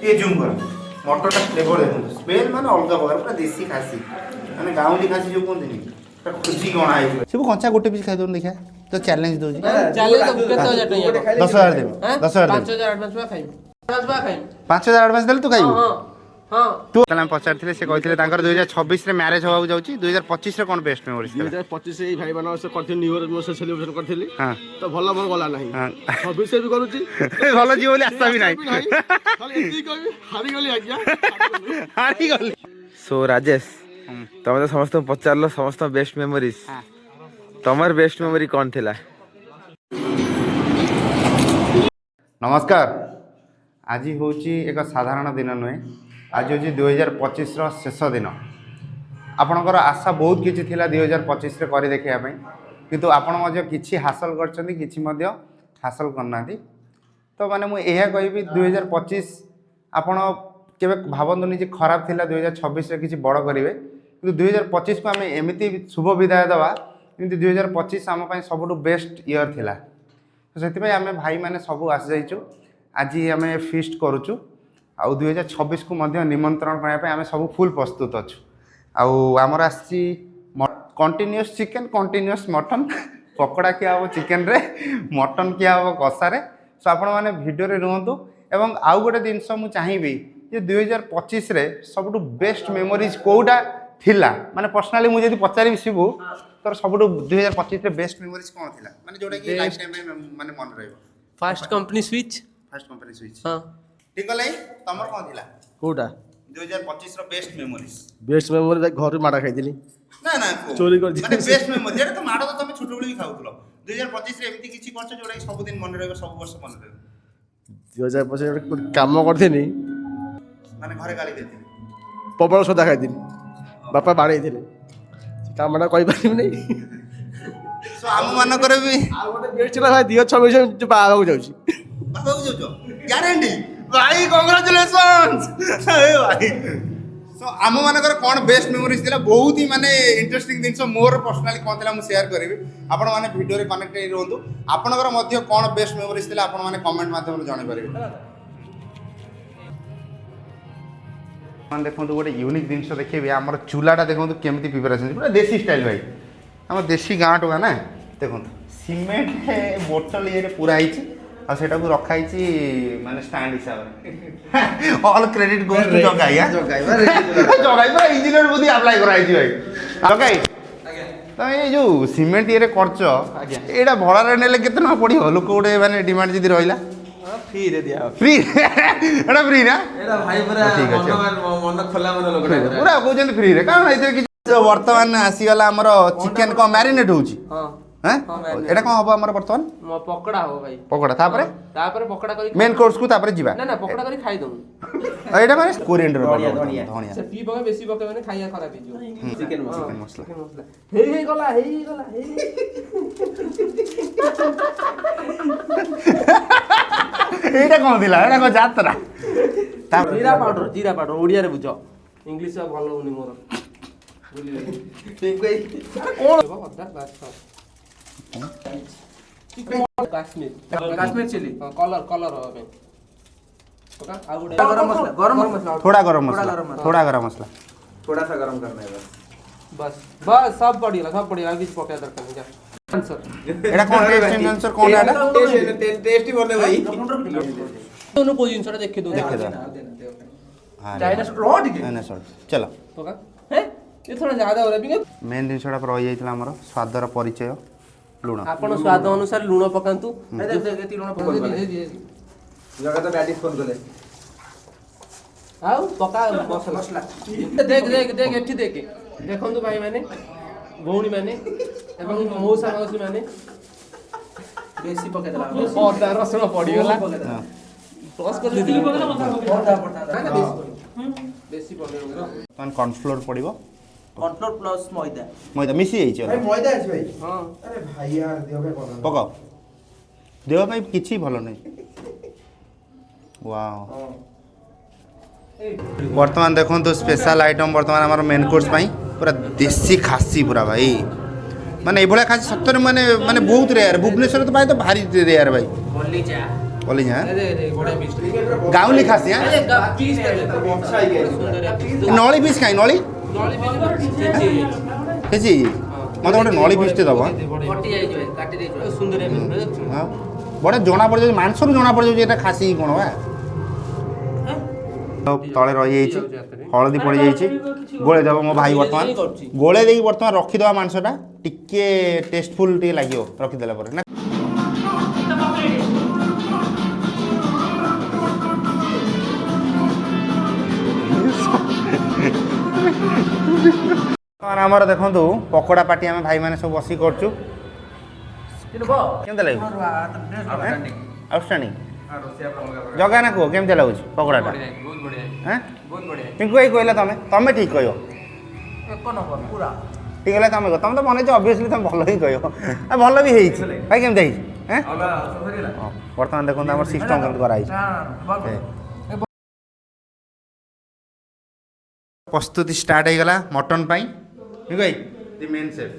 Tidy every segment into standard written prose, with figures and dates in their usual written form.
ये जूम कर मटरटा फ्लेवर देखो स्मेल माने अलग प्रकार पूरा देसी खासी माने गाउँली खासी जो कोन दिनी खुशी गणा है सब कंचा गोटे पीस खाइ दोन देखा तो चैलेंज दो चैलेंज तो केते हजार टका 10000 दे 10000 5000 एडवांस बा खाइ 5000 खाइ 5000 एडवांस देल तू खाइ हां तू कलम पचारथिले से कहिथिले तांकर 2026 रे मैरिज होबा जाउची 2025 रे कोन बेस्ट मेमोरीज 2025 रे भाई बना से करथि न्यू ईयर में सेलिब्रेशन करथिली हां तो भलो मोर गला नाही 26 रे भी करूची भलो जीव बोली आशा भी नाही खाली एती कहबी हारी गली आज्ञा हारी गली सो राजेश तमे तो समस्त पचारलो समस्त बेस्ट मेमोरीज तमर बेस्ट मेमोरी कौन थिला नमस्कार आज हूँ एक साधारण दिन नुहे आज हूँ 2025 शेष दिन आपणकर आशा बहुत किसी थिला 2025 रे करी देखिया किंतु आपण किछि हासिल करछन्ती किछि हासिल करना तो माने मु एहा कहबी 2025 आपण केबे भाबंतुनी जे खराब थिला 2026 रे किछि बड़ करिवे किंतु 2025 को आम एमती शुभ विदाय दवा एमती 2025 आम पई सबुठु बेस्ट ईयर थिला तो से आम भाई मैंने सब आसी जाइचु आज आम फिस्ट करुचु आउ 2026 को मध्य निमंत्रण करने आम सब फुल प्रस्तुत अच्छु आमर आसी continuous chicken continuous mutton pakora किया हम चिकेन रे मटन किया हम कषारे सो आपण मैंने भिडियो रे रुहतु एवं आउ गोटे जिनस मु चाहिए जे 2025 रे सबुठु बेस्ट मेमोरीज कोटा थिला माने पर्सनली मुझे यदि पचारि शिबू तोर सबुठु 2025 रे बेस्ट मेमोरीज कोन थिला माने जोटा कि लाइफ टाइम में माने मन रहइबो फर्स्ट कंपनी स्विच हां ठीक गलै तमर कोन थिला कोटा 2025 रो बेस्ट मेमोरी घर माडा खाइदिली ना ना चोरी कर माने बेस्ट मेमोरी जेटा तो माडो तो तमे छोटो बेली भी खाउतलो 2025 रे एमती किछि करछ जोटा कि सब दिन मन रहइबो सब वर्ष मन रहइबो 2025 रे काम करथिनी माने घरे गाली देथिनी पबल सोदा खाइदिली बापा बाड़े थिले कामटा कहि पारिम नै सो आम मान करे भी आ गोटे बेस्ट ला भाई 2026 बाबा को जाउची बाबा को जाउछो गारंटी भाई कांग्रेचुलेशंस ए भाई सो आम मान करे कोन बेस्ट मेमोरीज दिला बहुत ही माने इंटरेस्टिंग दिन सो मोर पर्सनली कोन दिला मु शेयर करबी आपण माने वीडियो रे कनेक्ट हे रहंतु आपनकर मध्ये कोन बेस्ट मेमोरीज दिला आपण माने कमेंट माध्यम रे जणे परबे मान देखो गोटे यूनिक जिन देखिए आम चूलाटा देखो केमी प्रिपेरेसन पूरा देसी स्टाइल भाई आम देसी गाँ टोका ना देखो सीमेंट बोतल ये पूरा आटा को रखाई माने स्टैंड हिसाब ऑल क्रेडिट गोज टू जगाई जगाई इंजीनियर बुद्धि अप्लाई कराई भाई जगाई तो ये जो सीमेंट ये करछ एटा भड़ा रे नेले केते ना पड़ियो लोक गोटे माने डिमांड जदी रहिला फ्री रे दिया फ्री एटा फ्री ना एटा भाई पूरा मन खोला मन लोकटा पूरा कहउछन फ्री रे कारण एते कि वर्तमान आसी गला हमर चिकन को मैरिनेट होउची हां हैं एटा कोन हबो हमर वर्तमान पकोड़ा हो भाई पकोड़ा तापरे पकोड़ा करी मेन कोर्स को तापरे जीवा ना पकोड़ा करी खाइ दम एटा माने कोरिएंडर धनिया से पी पके बेसी पके माने खाइया खराब हे जो चिकन मसला हे गला एटा कोन दिला एटा को जातरा जीरा पाउडर ओडिया रे बुझ इंग्लिश भलो होनी मोर काश्मीर चिली कलर थोड़ा गरम मसला थोड़ा सा गरम करना है बस सब पड़िला बीच पके दरकार नहीं जा आंसर एटा कोन टेस्ट आंसर कोन एटा टेस्ट ही बोलने भाई दोनों कोई जिंसरा देखे दो चाइना शॉट चाइना शॉट चलो तो का हैं ये थोड़ा ज्यादा हो रहा है मेन जिनसटा रही जाइतला हमर स्वादर परिचय लुण आपण स्वाद अनुसार लुण पकांतु देख लुण पकड़ जगह तो डैडी फोन करले आउ पका मसला देख एठी देखंतु भाई माने भौणी माने एवं मौसा मौसी माने बेसी पके देला अदा रसुण पड़ी गला प्लस कर दे बेसी पड़े तन कॉर्नफ्लोर पड़िबो कॉर्नफ्लोर प्लस मैदा मिसी जाइछ भाई मैदा अछि भाई हां अरे भाई यार देह पे कोन पकाओ देह पे किछि भलो नै वाओ वर्तमान देखो तो स्पेशल आइटम वर्तमान हमारा मेन कोर्स पाई पूरा देसी खासी पूरा भाई माने ए भले खासी सत्तर माने बहुत रेयर भुवनेश्वर तो भाई तो भारी रेयर भाई कॉलेज है देख बड़ा पीस गाँवली खासी है पीस नली पीस कहीं नली नली पीस केजी मत गोटे नली पीसटे दब कटि जाई जबे काटि दे सुंदर हाँ बड़ा जना पड़ जाए मांस जना पड़ जाए ये खासी कौन बा तले रही हलदी पड़ जाइए गोले देव मो भाई बर्तमान गोले देकी बर्तमान रखीद मांसटा टिके टेस्टफुल टे लगे रखीदेला पर ना आमर देखु पकोड़ा पार्टी आम भाई मैंने सब बसिक करचु केमती लगे आउटस्टैंडिंग जगह ना कह केमती लगुच पकोड़ाटा हाँ पिंकु भाई कहला तुम तुम ठीक कह ठीक है तुम तुम तो मन अभियसली तुम भल ही कह भल भी भाई केमती बर्तमान देखो आम सिस्टम केमती कराई प्रस्तुति स्टार्ट हो गला मटन पाई ठीक है दी मेन सेफ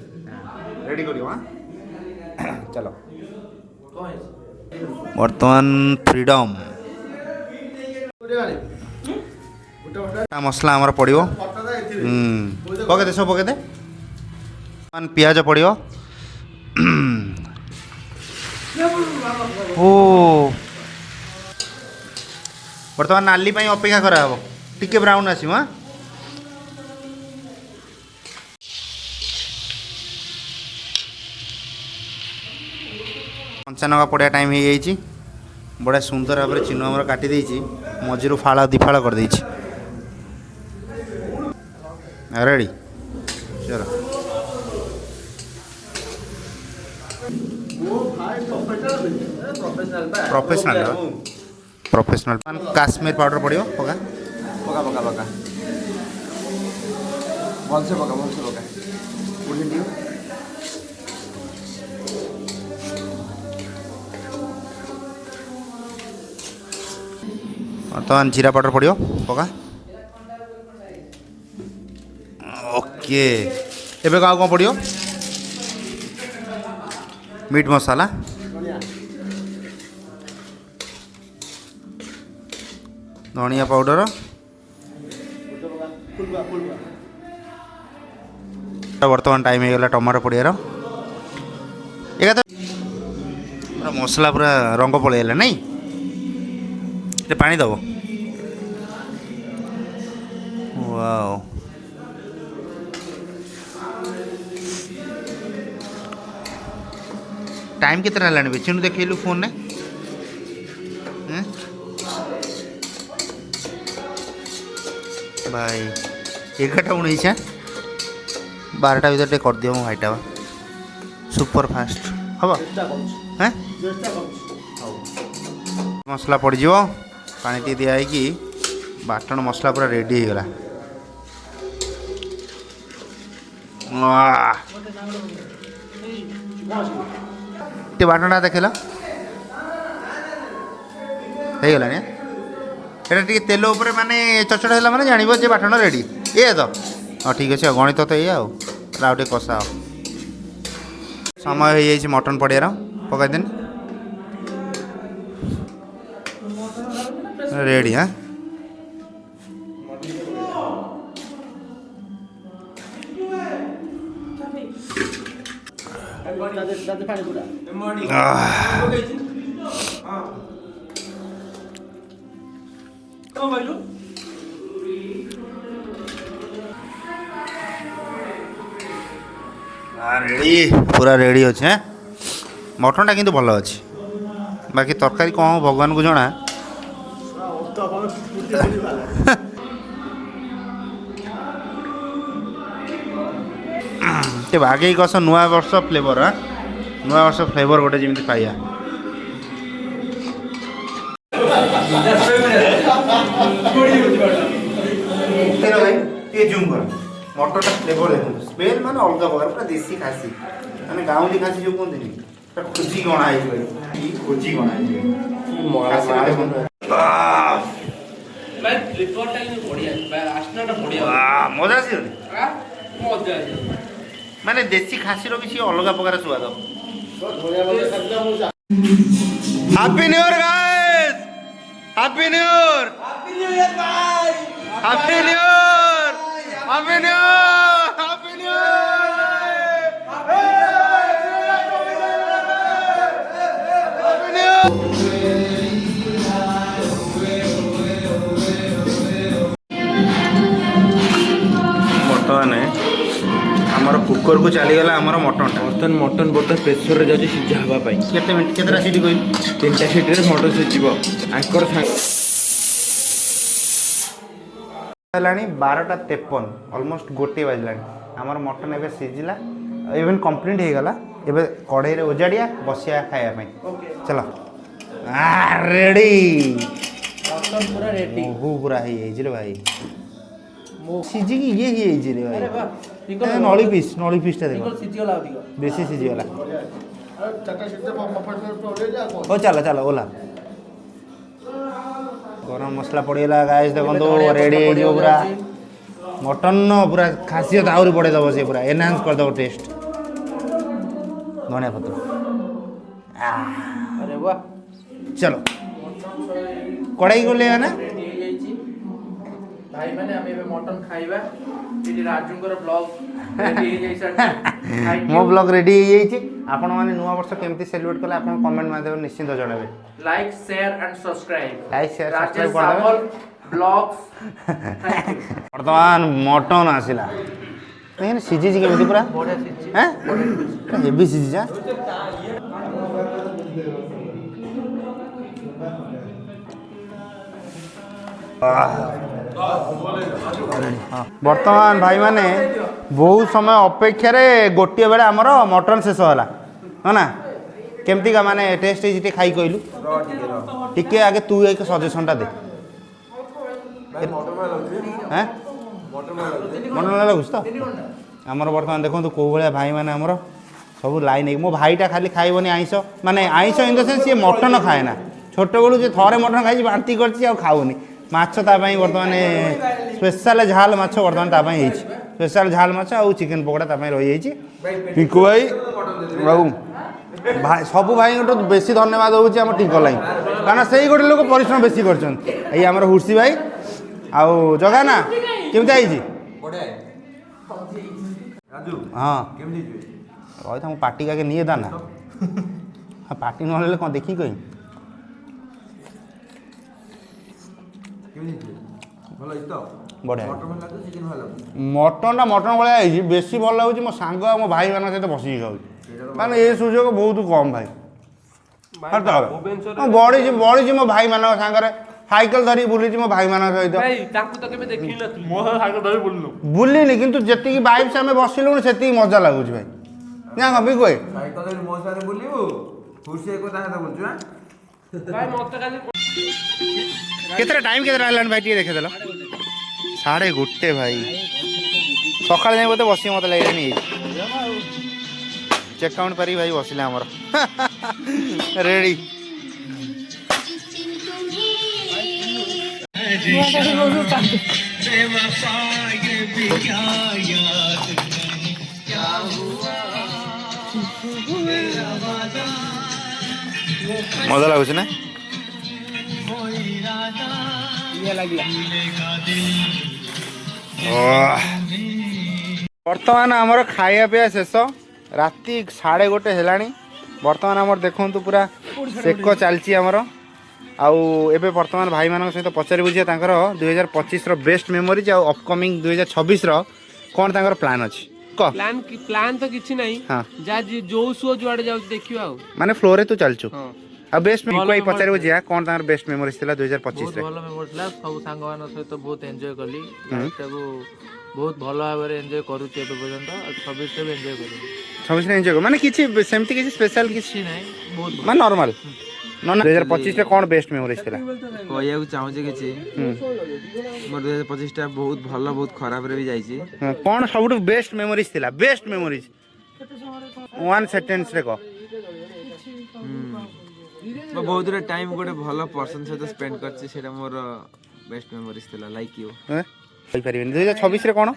रेडी करियो हां चलो वर्तमान फ्रीडम मसला आमर पड़ो पके दे सब पके दे पियाज पड़ो ओ वर्तमान नाली पाई अपेक्षा करा हबो टिके ब्राउन आसी हां पंचानगा पड़िया टाइम हो जाइए बड़ा सुंदर भाव में चिन्ह आमर काटी देछि मझिरु फाड़ दिफाड़ कर देछि रेडी चलो प्रोफेशनल प्रोफेशनल काश्मीर पाउडर पड़ो पका पका पका पका भलसे पका बुझी दियो बर्तमान जीरा पाउडर पड़ो पका ओके एबे का कौन पड़ो मीट मसाला धनिया पाउडर बर्तमान टाइम हो गला टमाटो पड़ियार एक पूरा मसला पूरा रंग पलैला नहीं ये पानी दब वाओ टाइम कितना है बेचीनु देखलु फोन ने भाई 11:19 है 12टा भर कर दियो मो भाईटा सुपर फास्ट हम हैं मसला पड़ जाव पानी टी दिखाई बाटण मसला पूरा रेडी हो गला टे बाटणा देखला हो गला এটা টিকে তেল উপরে মানে চচড় ହେଲା ମାନେ ଜାଣିବ ଯେ ବାଟଣ ରେଡ଼ି ଏ ତ ହଁ ଠିକ୍ ଅଛି ଆଉ ଗଣିତ ତ ଏଇଆ ଆଉ ଆଉ ଟିକେ କଷା ଆଉ ସମୟ ହେଇଯାଇଛି ମଟନ୍ ପଡ଼ିଆର ପକାଇଦେନି ରେଡ଼ି ହାଁ रेडी पूरा रेडी अच्छे मटनटा किंतु भल अच्छे बाकी तरकारी कौन भगवान को जना आगे कस नुआ वर्ष फ्लेवर हाँ नुआ वर्ष फ्लेवर गोटे जमी पाइया जूम कर मटनटा फ्लेवर देखो स्मेल माने अलग प्रकार पूरा देसी खासी माने गाँवली खासी जो कहते खोजी गणा खोजी गणा मजा आस माने देसी खासी किसी अलग प्रकार स्वाद happy new year guys happy new year happy new year भाई happy new year happy new year happy new ବର୍ତ୍ତମାନ ଆମର କୁକରକୁ ଚାଲିଗଲା ଆମର ମଟନଟା ବର୍ତ୍ତମାନ ମଟନ ବର୍ତ୍ତମାନ ପ୍ରେସରରେ ଯାଉଛି ସିଝା ହେବା ପାଇଁ। କେତେ ମିନିଟ୍ କେତେଟା ସିଟି କହିଲି 3ଟା ସିଟିରେ ମଟନ ସିଝିବ। ଆଙ୍କର ହେଲାଣି 12:53 ଅଲମୋଷ୍ଟ 1 ବାଜିଲାଣି। ଆମର ମଟନ ଏବେ ସିଝିଲା ଇଭେନ୍ କମ୍ପ୍ଲିଟ୍ ହେଇଗଲା। ଏବେ କଢ଼େଇରେ ଓଜାଡ଼ିଆ ବସିବା ଖାଇବା ପାଇଁ। ଚାଲ ରେଡ଼ି ମଟନ ପୁରା ରେଡି। ଓହୋ ପୁରା ହେଇଯାଇଛି ରେ ଭାଇ ସିଝିକି ଇଏ ହେଇଯାଇଛି ରେ ଭାଇ। ଆରେ ବାଃ ନଳି ପିସ୍ଟା ଦେଖ ସିଝିଗଲା ଅଧିକ। ବେଶୀ ସିଝିଗଲା। ଚାରିଟା ସିଟି ପଳେଇଲେ ଆଉ କ'ଣ? ହଉ ଚାଲ ଓଲା ଗରମ ମସଲା ପଡ଼ିଗଲା ଗାଇସ୍ ଦେଖନ୍ତୁ ରେଡ଼ି ହେଇଯିବ ପୁରା ମଟନ ପୁରା ଖାସିୟତ ଆହୁରି ବଢ଼େଇଦେବ ସେ ପୁରା ଏନହାନ୍ସ କରିଦେବ ଟେଷ୍ଟ। ଧନିଆ ପତ୍ର ଆରେ ବାଃ ଚलो କଡ଼ାଇ ଗୋଲେଇବା ନା ରେଡି ହେଇଯାଇଛି ଭାଇ ମାନେ ଆମେ ଏବେ ମଟନ ଖାଇବା। ଏଠି ରାଜୁଙ୍କର ବ୍ଲଗ ରେଡି ହେଇଯାଇଛି। ମୋ ବ୍ଲଗ ରେଡ଼ି ହେଇଯାଇଛି। ଆପଣମାନେ ନୂଆ ବର୍ଷ କେମିତି ସେଲିବ୍ରେଟ୍ କଲେ ଆପଣ କମେଣ୍ଟ ମାଧ୍ୟମରେ ନିଶ୍ଚିନ୍ତ ଜଣାଇବେ। Like share and subscribe. Like share Rajesh subscribe କରିଦେବେ। ସାମଲ ବ୍ଲଗସ୍। ବର୍ତ୍ତମାନ ମଟନ ଆସିଲା ଦେଖିନି ସିଝିଛି କେମିତି ପୁରା ବଢିଆ ସିଝିଛି। ହେଁ ହେଭି ସିଝିଛି ଆଁ। ବର୍ତ୍ତମାନ ଭାଇମାନେ ବହୁତ ସମୟ ଅପେକ୍ଷାରେ ଗୋଟିଏ ବେଳେ ଆମର ମଟନ ଶେଷ ହେଲା ହଁ ନା କେମିତିକା ମାନେ ଟେଷ୍ଟ ହେଇଛି ଟିକେ ଖାଇ କହିଲୁ ଟିକେ ଆଗେ ତୁ ଏକ ସଜେସନଟା ଦେ ହେଁ ମଟନ ଲାଗୁଛି ତ ଆମର ବର୍ତ୍ତମାନ ଦେଖନ୍ତୁ କେଉଁ ଭଳିଆ ଭାଇମାନେ ଆମର ସବୁ ଲାଇନ୍ ହେଇକି ମୋ ଭାଇଟା ଖାଲି ଖାଇବନି ଆଇଁଷ ମାନେ ଆଇଁଷ ଇନ୍ ଦ ସେନ୍ସ ସିଏ ମଟନ ଖାଏ ନା ଛୋଟବେଳୁ ଯେ ଥରେ ମଟନ ଖାଇଛି ବାନ୍ତି କରିଛି ଆଉ ଖାଉନି ମାଛ ତା ପାଇଁ ବର୍ତ୍ତମାନ ସ୍ପେଶାଲ ଝାଲ ମାଛ ବର୍ତ୍ତମାନ ତା ପାଇଁ ହେଇଛି ସ୍ପେଶାଲ ଝାଲ ମାଛ ଆଉ ଚିକେନ ପକୋଡ଼ା ତା ପାଇଁ ରହିଯାଇଛି ପିଙ୍କୁ ଭାଇ ଆଉ ଭାଇ ସବୁ ଭାଇଙ୍କଠୁ ବେଶୀ ଧନ୍ୟବାଦ ହେଉଛି ଆମ ଟିଙ୍କ ଲାଇନ୍ କାରଣ ସେଇ ଗୋଟେ ଲୋକ ପରିଶ୍ରମ ବେଶୀ କରିଛନ୍ତି ଏଇ ଆମର ହୁର୍ସି ଭାଇ ଆଉ ଜଗା ନା କେମିତି ହେଇଛି ହଁ ରହିଥା ମୁଁ ପାଟି ଆଗେ ନିଏ ଦାନା ପାଟି ନହେଲେ କ'ଣ ଦେଖିକି କହିବି ବଢ଼ିଆ ମଟନଟା ମଟନ ଭଳିଆ ହେଇଛି ବେଶୀ ଭଲ ଲାଗୁଛି ମୋ ସାଙ୍ଗ ଆଉ ମୋ ଭାଇମାନଙ୍କ ସହିତ ବସିକି ଖାଉଛି ମାନେ ଏ ସୁଯୋଗ ବହୁତ କମ୍ ଭାଇ ବଢ଼ିଛି ମୋ ଭାଇମାନଙ୍କ ସାଙ୍ଗରେ ସାଇକେଲ ଧରିକି ବୁଲିଛି ମୋ ଭାଇମାନଙ୍କ ସହିତ ବୁଲିନି କିନ୍ତୁ ଯେତିକି ବାଇକ୍ସ ଆମେ ବସିଲୁଣି ସେତିକି ମଜା ଲାଗୁଛି ଭାଇ ନା କବି କୁହେ କେତେଟା ଟାଇମ୍ କେତେଟା ହେଲାଣି ଭାଇ ଟିକେ ଦେଖିଦେଲ 1:30 ଭାଇ ସକାଳେ ଯାଇ ବୋଧେ ବସିକି ମୋତେ ଲାଗିଲାଣି ଚେକ୍ ଆଉଟ୍ ପାରିକି ଭାଇ ବସିଲେ ଆମର ରେଡ଼ି ମଜା ଲାଗୁଛି ନା ବର୍ତ୍ତମାନ ଆମର ଖାଇବା ପିଇବା ଶେଷ ରାତି 1:30 ହେଲାଣି ବର୍ତ୍ତମାନ ଆମର ଦେଖନ୍ତୁ ପୁରା ସେକ ଚାଲିଛି ଆମର ଆଉ ଏବେ ବର୍ତ୍ତମାନ ଭାଇମାନଙ୍କ ସହିତ ପଚାରି ବୁଝିବା ତାଙ୍କର 2025ର ବେଷ୍ଟ ମେମୋରିଜ୍ ଆଉ ଅପକମିଂ 2026ର କ'ଣ ତାଙ୍କର ପ୍ଲାନ୍ ଅଛି କହ ପ୍ଲାନ୍ ତ କିଛି ନାହିଁ ଯାହା ଯୋଉ ଶୋ ଯୁଆଡେ ଯାଉଛି ଦେଖିବା ଆଉ ମାନେ ଫ୍ଲୋରେ ତୁ ଚାଲିଛୁ ଆଉ ବେଷ୍ଟ ଭାଇ ପଚାରି ବୁଝିବା କ'ଣ ତାଙ୍କର ବେଷ୍ଟ ମେମୋରିଜ୍ ଥିଲା 2025ରେ ଭଲ ମେମୋରି ଥିଲା ସବୁ ସାଙ୍ଗମାନଙ୍କ ସହିତ ବହୁତ ଏନ୍ଜୟ କଲି ଲାଇଫଟାକୁ ବହୁତ ଭଲ ଭାବରେ ଏନ୍ଜୟ କରୁଛି ଏବେ ପର୍ଯ୍ୟନ୍ତ ଆଉ 26ରେ ବି ଏନ୍ଜୟ କରିବି 26ରେ ଏନ୍ଜୟ ମାନେ କିଛି ସେମିତି କିଛି ସ୍ପେଶାଲ କିଛି ନାହିଁ ବହୁତ ମାନେ ନର୍ମାଲ 2025ରେ କ'ଣ ବେଷ୍ଟ ମେମୋରିଜ୍ ଥିଲା କହିବାକୁ ଚାହୁଁଛି କିଛି ମୋର 2025ଟା ବହୁତ ଭଲ ବହୁତ ଖରାପରେ ବି ଯାଇଛି କ'ଣ ସବୁଠୁ ବେଷ୍ଟ ମେମୋରିଜ୍ ଥିଲା ବେଷ୍ଟ ମେମୋରିଜ୍ 1 ସେଣ୍ଟେନ୍ସରେ କହ ମୁଁ ବହୁତ ଗୁଡେ ଟାଇମ୍ ଗୋଟେ ଭଲ ପର୍ସନ ସହିତ ସ୍ପେଣ୍ଡ କରିଛି ସେଇଟା ମୋର ବେଷ୍ଟ ମେମୋରିଜ୍ ଥିଲା ଲାଇକ୍ ୟୁ କହିପାରିବିନି 2026ରେ କ'ଣ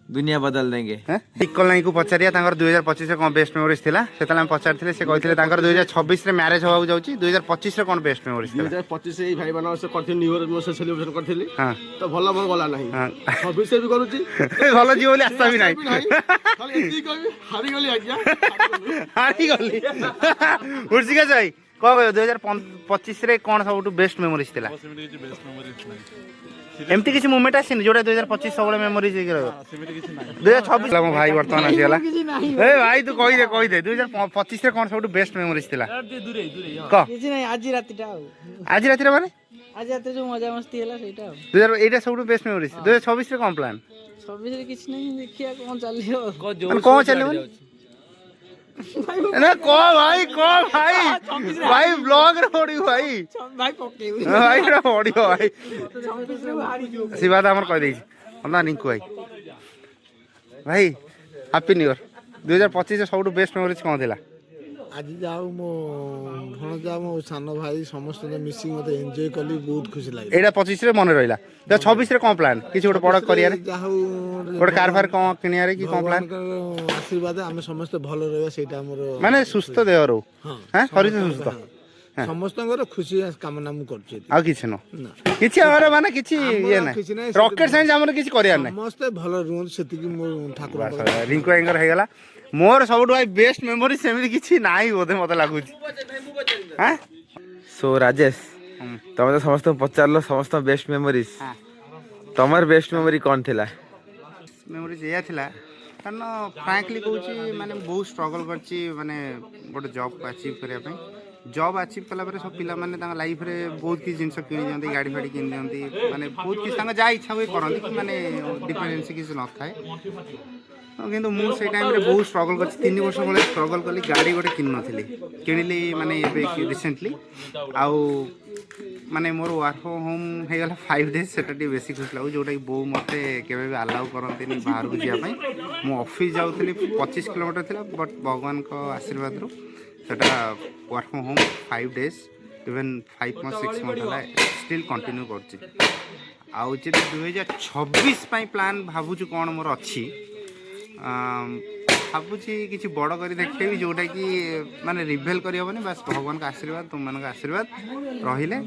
दुनिया बदल देंगे। इक्वल नाई को पचारिया 2025 कौन बेस्ट मेमोरीज थिला सेतला हम पचारथिले से कहथिले 2026 रे मैरिज होबा जाउची 2025 रे कौन बेस्ट मेमोरीज थिला 2025 एई भाई मान से करथि न्यू ईयर में सेलिब्रेशन करथिली हां तो भला मोर गला नाही हां 26 से भी करूची भलो जी बोली आशा भी नाही खाली एती कहबी हारी गली आज्ञा हारी गली उर्सिका जाई को 2025 रे कौन सबटू बेस्ट मेमोरीज थिला एमती किसी मोमेंट आसिनी जोटा 2025 सब मेमोरीज हे रहयो 2026 मो भाई वर्तमान आसीगला ए भाई तू कहि दे 2025 रे कौन सबटू बेस्ट मेमोरीज थिला क किसी नहीं आज रातिटा आज राति रे माने आज राति जो मजा मस्ती हला सेटा 2000 एटा सबटू बेस्ट मेमोरीज 2026 रे कौन प्लान 26 रे किछ नहीं देखिया कोन चलियो कौन चले ना को भाई भाई ब्लॉग रे पड़ी भाई भाई पके भाई रे पड़ी भाई सिवाद हमर कह देई हमरा निंकु भाई हैप्पी न्यू ईयर 2025 सबटू बेस्ट मेमोरीज कौन थिला आज जाऊ मो भण जाऊ मो सानो भाई समस्त मिसिंग मते एन्जॉय कली बहुत खुशी लागे एटा 25 रे मन रहिला 26 रे कौन प्लान किछि गोटे बड़ करिया रे जाऊ गोटे कार फार कौन किनिया रे की कौन प्लान आशीर्वाद आमे समस्त भलो रहबा सेटा हमर माने सुस्थ देह रो हां शरीर सुस्थ समस्तंगर खुशी कामना मु करछि आ किछि न किछि हमर माने किछि ये ना रॉकेट साइंस हमर किछि करिया नै समस्त भलो रुन सेति की मो ठाकुर रिंकू एंगर हे गेला मोर सबटू भाई बेस्ट मेमोरी सेमिति किछि नाही बोधे मते लागु हां सो राजेश तमे तो समस्त पचारलो समस्त बेस्ट मेमोरीज तमर बेस्ट मेमोरी कौन थिला मेमोरीज या थिला कारण फ्रैंकली कहूँ माने बहुत स्ट्रगल करछि माने गोटे जॉब अचीव करिया पई जॉब अचीव कला पर सब पिला माने तांगा लाइफ रे बहुत किछ जिंस किनि दियंती गाड़ी फाड़ी किनि दियंती माने बहुत किछ तांगा जा इच्छा होई करंती माने डिपेंडेंसी किछ न थाए किंतु मु से टाइम रे बहुत स्ट्रगल करछि 3 वर्ष बोले स्ट्रगल कली गाड़ी गोटे किन नथिली किनिली माने एबे रिसेंटली आउ माने मोर वर्क होम हे गला 5 डेज सेटा बेसी खुश लागु जोटा कि बो मते केबे भी अलाउ करंती नि बाहर को जिया पई मु ऑफिस जाउथली 25 किलोमीटर थिला बट भगवान को आशीर्वाद रो सेटा work home 5 days even 5 month 6 month हला स्टिल कंटिन्यू करछि आउ जे 2026 पई प्लान भाबुछु कोन मोर अछि भावुची किसी बड़ कर देखेबी जोटा कि माने रिवेल करी हबनी बस भगवान का आशीर्वाद तुम मान का आशीर्वाद रहिले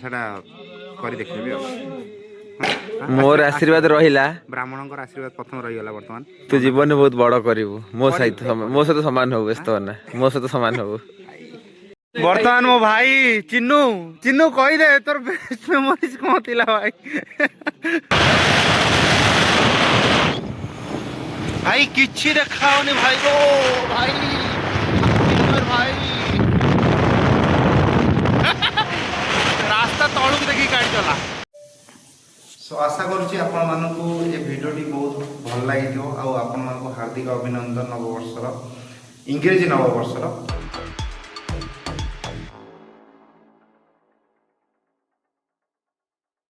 सेटा करी देखेबी मोर आशीर्वाद रहिला ब्राह्मण का आशीर्वाद प्रथम रही गला वर्तमान तू जीवन में बहुत बड़ करिवु मो सहित समान हो व्यस्त होना मो सहित समान हो वर्तमान मो भाई चिन्नू कहि दे तोर बेस्ट मेमोरीज कोन थिला भाई भाई किछि देखाओनी भाई गो भाई भाई रास्ता तळुक देखि गाड़ी चला सो आशा करूची आपण मानकू ये भिडियोटी बहुत भल लागियो आ आपण मानकू हार्दिक अभिनंदन नववर्षर इंग्रेजी नववर्षर